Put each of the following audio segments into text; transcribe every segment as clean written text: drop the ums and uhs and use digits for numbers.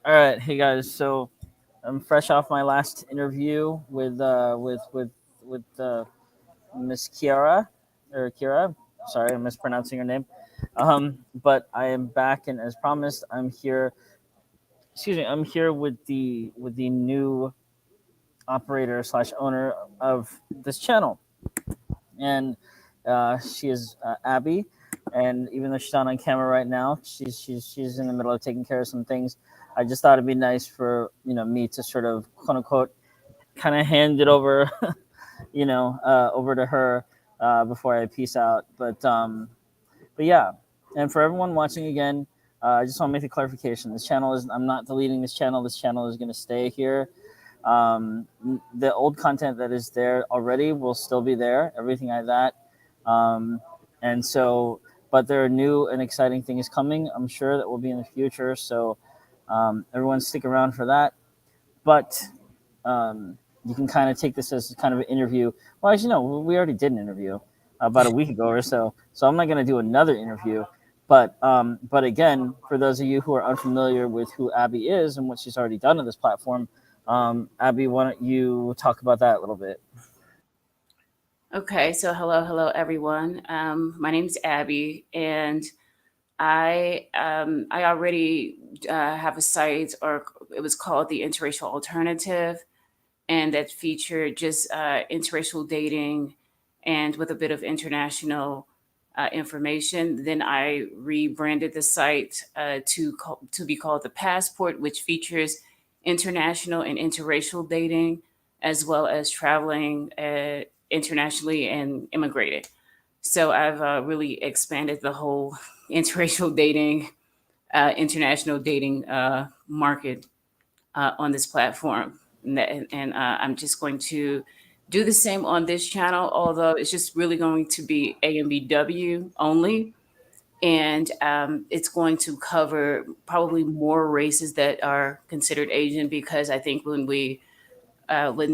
All right, hey guys. So I'm fresh off my last interview with Miss Kiara or Kira. Sorry, I'm mispronouncing her name. But I am back, and as promised, I'm here. Excuse me. I'm here with the new operator slash owner of this channel, and she is Abby. And even though she's not on camera right now, she's in the middle of taking care of some things. I just thought it'd be nice for me to sort of quote unquote kind of hand it over, over to her before I peace out. But yeah, and for everyone watching again, I just want to make a clarification. This channel is I'm not deleting this channel. This channel is going to stay here. The old content that is there already will still be there. Everything like that. Um, and so, but there are new and exciting things coming. I'm sure that will be in the future. So everyone stick around for that. But you can kind of take this as kind of an interview. Well, as you know, we already did an interview about a week ago or so. So I'm not going to do another interview. But again, for those of you who are unfamiliar with who Abby is and what she's already done on this platform, Abby, why don't you talk about that a little bit? Okay, so hello, everyone. My name's Abby, and I already have a site, or it was called the Interracial Alternative, and that featured just interracial dating, and with a bit of international information. Then I rebranded the site to be called the Passport, which features international and interracial dating, as well as traveling internationally and immigrating. So I've really expanded the whole interracial dating, international dating market on this platform. And I'm just going to do the same on this channel, although it's just really going to be AMBW only. And it's going to cover probably more races that are considered Asian, because I think when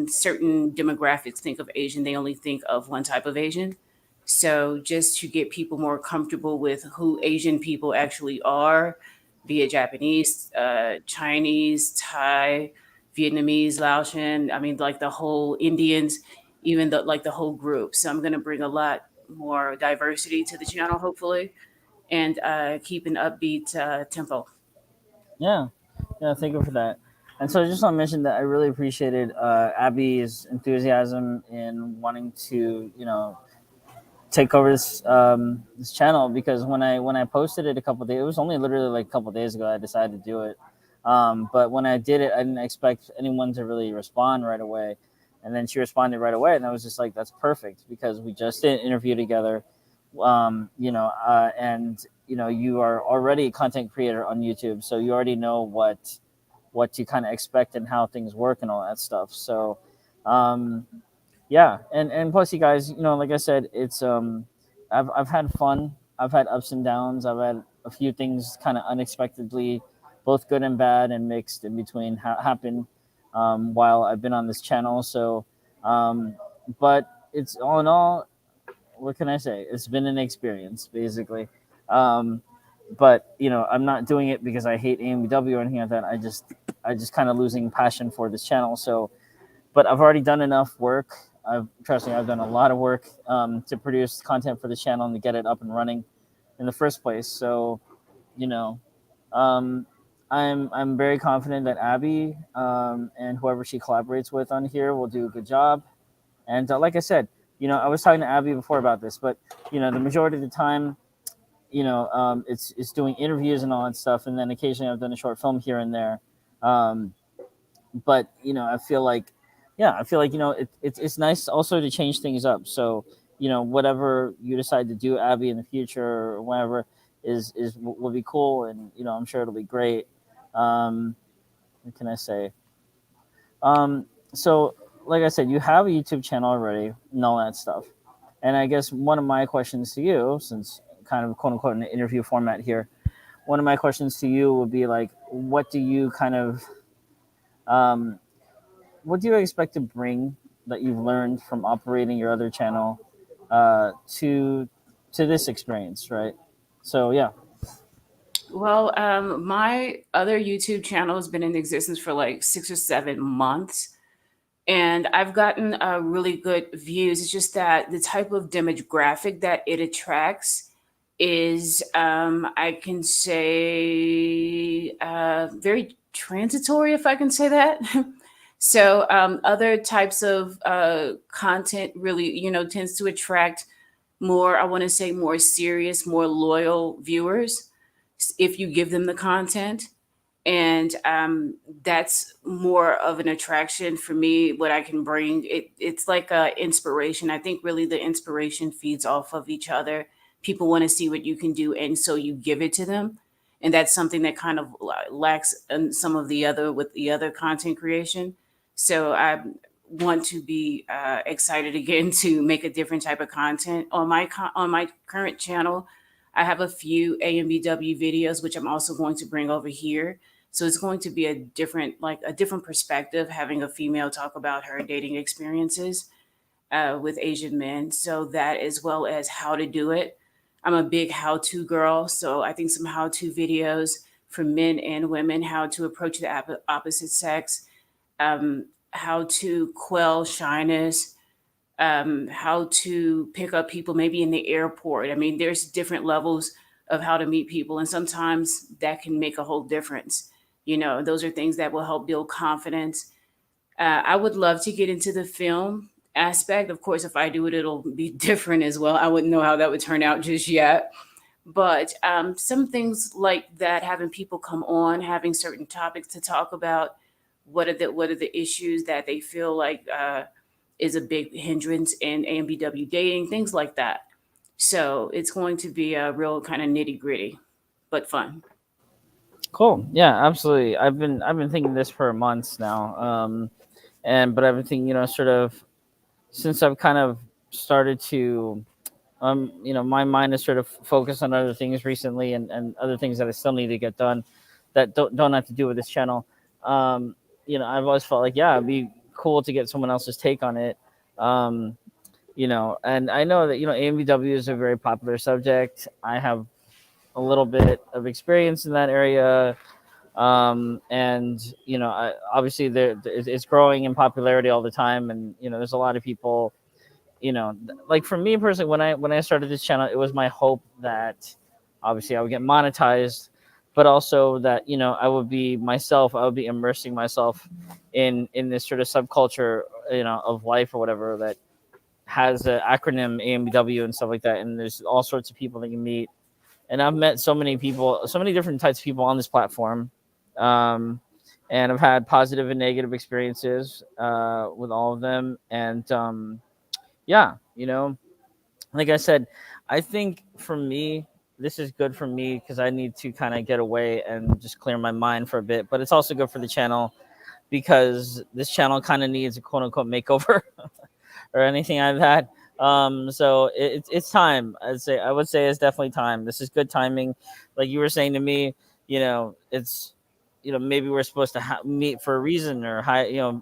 certain demographics think of Asian, they only think of one type of Asian. So just to get people more comfortable with who Asian people actually are, be it Japanese, Chinese, Thai, Vietnamese, Laotian, I mean, like the whole Indians, even the whole group. So I'm going to bring a lot more diversity to the channel, hopefully, and keep an upbeat tempo. Yeah, yeah, thank you for that. And so I just want to mention that I really appreciated Abby's enthusiasm in wanting to, take over this channel because when I posted it a couple days, it was only literally like a couple days ago I decided to do it. But when I did it, I didn't expect anyone to really respond right away, and then she responded right away, and I was just like, "That's perfect," because we just did an interview together, and you are already a content creator on YouTube, so you already know what to kind of expect and how things work and all that stuff. So, um, yeah, and plus, you guys, like I said, I've had fun. I've had ups and downs. I've had a few things kind of unexpectedly, both good and bad and mixed in between happen while I've been on this channel. So, um, but it's all in all, what can I say? It's been an experience, basically. Um, but I'm not doing it because I hate AMW or anything like that. I just kind of losing passion for this channel. So, but I've already done enough work. Trust me, I've done a lot of work to produce content for the channel and to get it up and running in the first place. So, you know, um, I'm very confident that Abby and whoever she collaborates with on here will do a good job. And like I said, I was talking to Abby before about this, but the majority of the time, it's doing interviews and all that stuff, and then occasionally I've done a short film here and there. Um, but I feel like it's nice also to change things up. So whatever you decide to do, Abby, in the future or whatever is will be cool, and I'm sure it'll be great. What can I say? So like I said, you have a YouTube channel already and all that stuff. And I guess one of my questions to you, since kind of quote unquote an interview format here, one of my questions to you would be like, um, what do you expect to bring that you've learned from operating your other channel to this experience, right? So yeah. Well, my other YouTube channel has been in existence for like 6 or 7 months, and I've gotten really good views. It's just that the type of demographic that it attracts is, I can say, very transitory, if I can say that. So, other types of content really, tends to attract more, I want to say, more serious, more loyal viewers if you give them the content. And that's more of an attraction for me. What I can bring, it's like a inspiration. I think really the inspiration feeds off of each other. People want to see what you can do, and so you give it to them. And that's something that kind of lacks in some of the other, with the other content creation. So I want to be excited again to make a different type of content on on my current channel. I have a few Ambw videos, which I'm also going to bring over here. So it's going to be a different, like a different perspective, having a female talk about her dating experiences with Asian men. So that, as well as how to do it. I'm a big how-to girl, so I think some how-to videos for men and women, how to approach the opposite sex, how to quell shyness, how to pick up people maybe in the airport. I mean, there's different levels of how to meet people, and sometimes that can make a whole difference. Those are things that will help build confidence. I would love to get into the film aspect. Of course, if I do it, it'll be different as well. I wouldn't know how that would turn out just yet. But some things like that, having people come on, having certain topics to talk about, what are the issues that they feel like is a big hindrance in AMBW dating, things like that. So it's going to be a real kind of nitty gritty, but fun. Cool. Yeah, absolutely. I've been thinking this for months now. And but I've been thinking, sort of since I've kind of started to my mind is sort of focused on other things recently, and other things that I still need to get done that don't have to do with this channel. I've always felt like, yeah, it'd be cool to get someone else's take on it. Um, and I know that, AMVW is a very popular subject. I have a little bit of experience in that area. And obviously it's growing in popularity all the time, and there's a lot of people, like for me personally, when I started this channel, it was my hope that obviously I would get monetized, but also that I would be myself. I would be immersing myself in this sort of subculture, of life or whatever, that has the acronym AMW and stuff like that. And there's all sorts of people that you meet, and I've met so many people, so many different types of people on this platform. Um, and I've had positive and negative experiences with all of them. And yeah, like I said, I think for me, this is good for me because I need to kind of get away and just clear my mind for a bit. But it's also good for the channel because this channel kind of needs a quote unquote makeover or anything like that. So it's time. I would say it's definitely time. This is good timing. Like you were saying to me, it's maybe we're supposed to meet for a reason or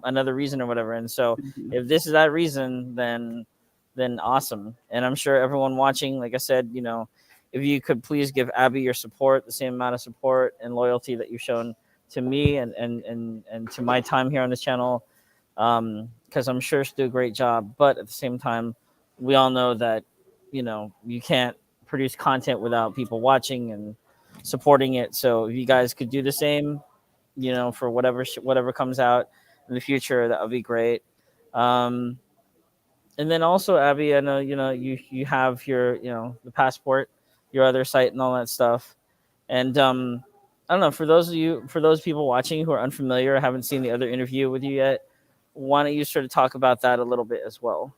another reason or whatever. And so Mhm. if this is that reason, then awesome. And I'm sure everyone watching, like I said, if you could please give Abby your support, the same amount of support and loyalty that you've shown to me and to my time here on this channel, because I'm sure she'll do a great job. But at the same time, we all know that you can't produce content without people watching and supporting it. So if you guys could do the same, for whatever comes out in the future, that would be great. Um, and then also, Abby, I know you have your the passport, your other site, and all that stuff. And I don't know, for those people watching who are unfamiliar, haven't seen the other interview with you yet, why don't you sort of talk about that a little bit as well?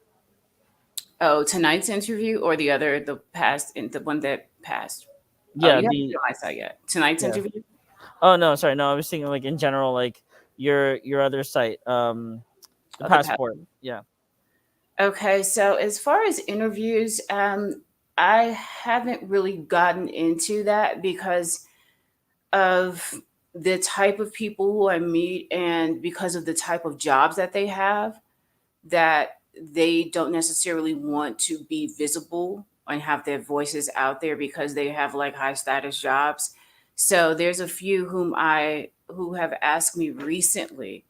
Oh, tonight's interview or the other, the past, the one that passed? Oh, Yeah, you haven't the seen my site yet. Tonight's yeah. interview? Oh no, sorry, no, I was thinking like in general, like your other site, the Oh, the past. passport. Yeah. Okay, so as far as interviews, I haven't really gotten into that because of the type of people who I meet and because of the type of jobs that they have, that they don't necessarily want to be visible and have their voices out there because they have like high status jobs. So there's a few who have asked me recently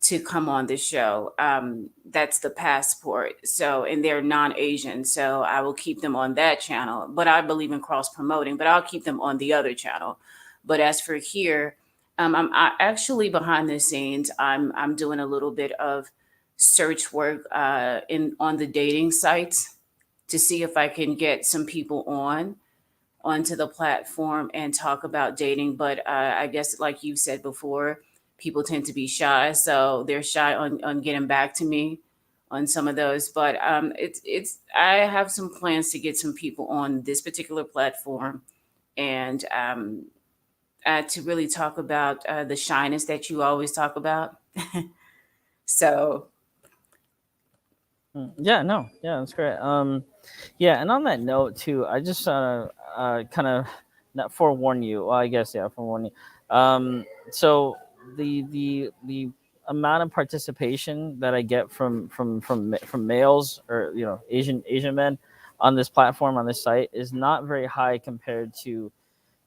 to come on the show. That's the passport. So, and they're non-Asian, so I will keep them on that channel. But I believe in cross promoting, but I'll keep them on the other channel. But as for here, actually behind the scenes. I'm doing a little bit of search work in on the dating sites to see if I can get some people onto the platform and talk about dating. But I guess, like you said before, people tend to be shy, so they're shy on getting back to me on some of those. But it's I have some plans to get some people on this particular platform and to really talk about the shyness that you always talk about. So Yeah, no, yeah, that's great. Yeah, and on that note too, I just kind of not forewarn you. Well, I guess yeah, forewarn you. So the amount of participation that I get from males or Asian men on this platform on this site is not very high compared to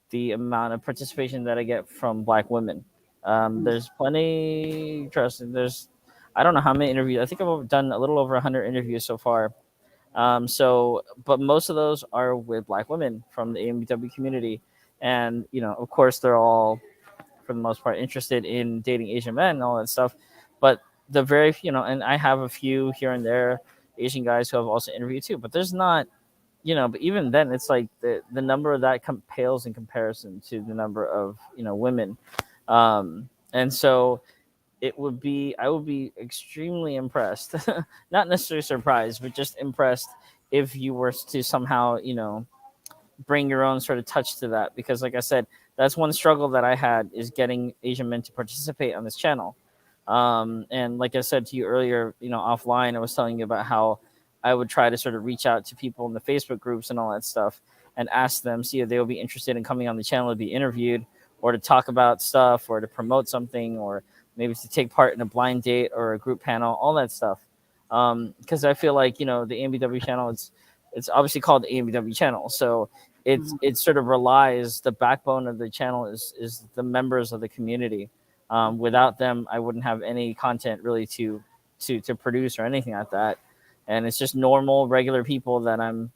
the amount of participation that I get from Black women. There's plenty. Trust me, there's I don't know how many interviews. I think I've done a little over 100 interviews so far. But most of those are with Black women from the AMBW community, and of course, they're all for the most part interested in dating Asian men and all that stuff. But the very and I have a few here and there Asian guys who have also interviewed too. But there's not but even then, it's like the number of that pales in comparison to the number of women, and so I would be extremely impressed, not necessarily surprised, but just impressed if you were to somehow bring your own sort of touch to that, because like I said, that's one struggle that I had is getting Asian men to participate on this channel. And like I said to you earlier, offline, I was telling you about how I would try to sort of reach out to people in the Facebook groups and all that stuff and ask them, see if they would be interested in coming on the channel to be interviewed or to talk about stuff or to promote something or maybe to take part in a blind date or a group panel, all that stuff. Because I feel like, the AMBW channel, it's obviously called the AMBW channel. So it sort of relies, the backbone of the channel is the members of the community. Without them, I wouldn't have any content really to produce or anything like that. And it's just normal, regular people that I'm,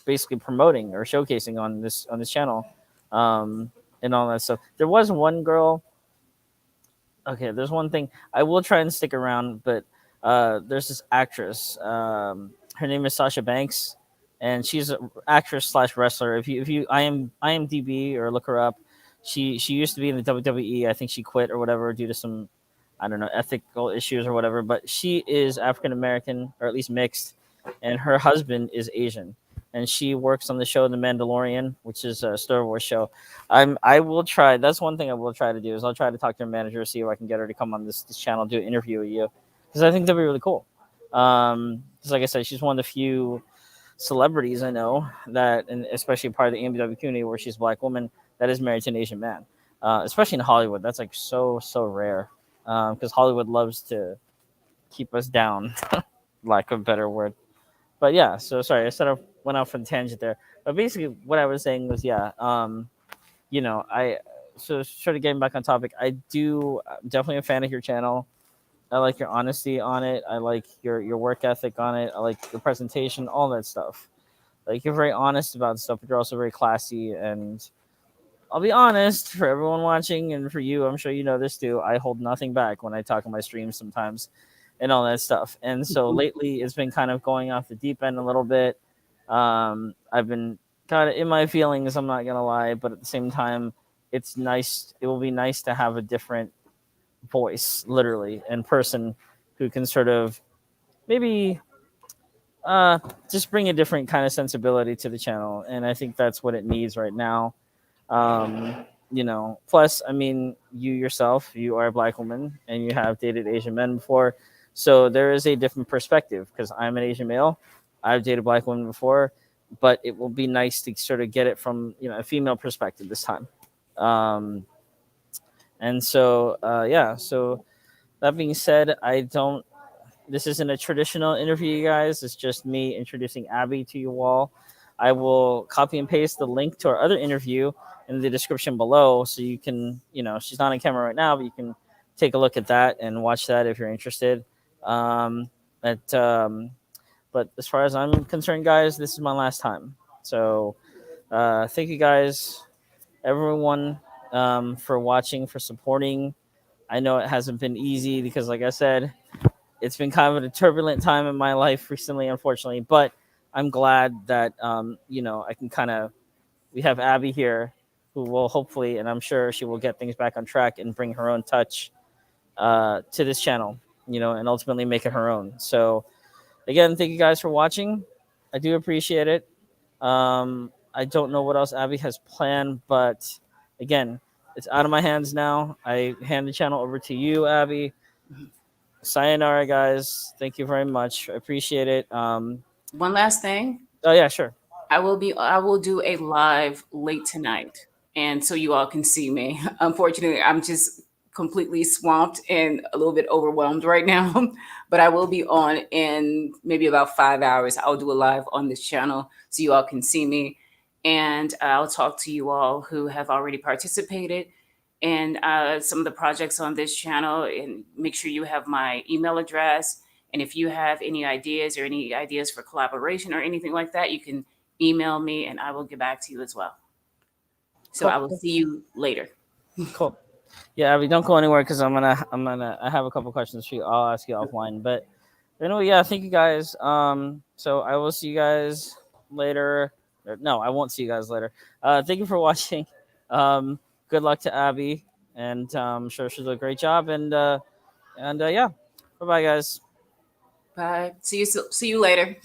basically promoting or showcasing on this channel, and all that stuff. There was one girl. Okay, there's one thing I will try and stick around, but there's this actress. Her name is Sasha Banks, and she's an actress slash wrestler. If you IMDb or look her up, she used to be in the WWE. I think she quit or whatever due to some, I don't know, ethical issues or whatever. But she is African American or at least mixed, and her husband is Asian, and she works on the show The Mandalorian, which is a Star Wars show. I will try. That's one thing I will try to do is I'll try to talk to her manager, see if I can get her to come on this channel, do an interview with you, because I think that'd be really cool. Because like I said, she's one of the few celebrities I know that, and especially part of the AMBW community, where she's a Black woman that is married to an Asian man. Especially in Hollywood, that's like so rare. Because Hollywood loves to keep us down, lack of a better word. But yeah, so sorry, I sort of went off on a tangent there. But basically, what I was saying was, yeah, I so sort of getting back on topic. I'm definitely a fan of your channel. I like your honesty on it. I like your work ethic on it. I like the presentation, all that stuff. Like you're very honest about stuff, but you're also very classy. And I'll be honest for everyone watching and for you, I'm sure you know this too. I hold nothing back when I talk on my streams sometimes, and all that stuff. And so lately, it's been kind of going off the deep end a little bit. I've been kind of in my feelings. I'm not gonna lie, but at the same time, it's nice. It will be nice to have a different voice, literally, and person who can sort of maybe uh, just bring a different kind of sensibility to the channel. And I think that's what it needs right now. Plus, I mean, you yourself, you are a Black woman and you have dated Asian men before. So there is a different perspective because I'm an Asian male. I've dated Black women before, but it will be nice to sort of get it from, a female perspective this time. Um, and so, yeah, so that being said, this isn't a traditional interview, you guys. It's just me introducing Abby to you all. I will copy and paste the link to our other interview in the description below, so you can, she's not on camera right now, but you can take a look at that and watch that if you're interested. Um, but but as far as I'm concerned, guys, this is my last time. So thank you guys, everyone, for watching, for supporting. I know it hasn't been easy because, like I said, it's been kind of a turbulent time in my life recently, unfortunately. But I'm glad that I can kind of we have Abby here, who will hopefully, and I'm sure she will get things back on track and bring her own touch to this channel, and ultimately make it her own. So again, thank you guys for watching. I do appreciate it. I don't know what else Abby has planned, but again, it's out of my hands now. I hand the channel over to you, Abby. Sayonara, guys. Thank you very much. I appreciate it. One last thing. Oh yeah, sure. I will do a live late tonight, and so you all can see me. Unfortunately, I'm just completely swamped and a little bit overwhelmed right now, but I will be on in maybe about 5 hours. I'll do a live on this channel so you all can see me, and I'll talk to you all who have already participated in some of the projects on this channel, and make sure you have my email address. And if you have any ideas or any ideas for collaboration or anything like that, you can email me and I will get back to you as well. So I Cool. will see you later. Cool. Yeah, Abby, don't go anywhere because I have a couple questions for you. I'll ask you offline. But anyway, yeah, thank you guys. So I will see you guys later. No, I won't see you guys later. Thank you for watching. Good luck to Abby, and I'm sure she'll do a great job. And yeah, bye bye, guys. Bye. See you later.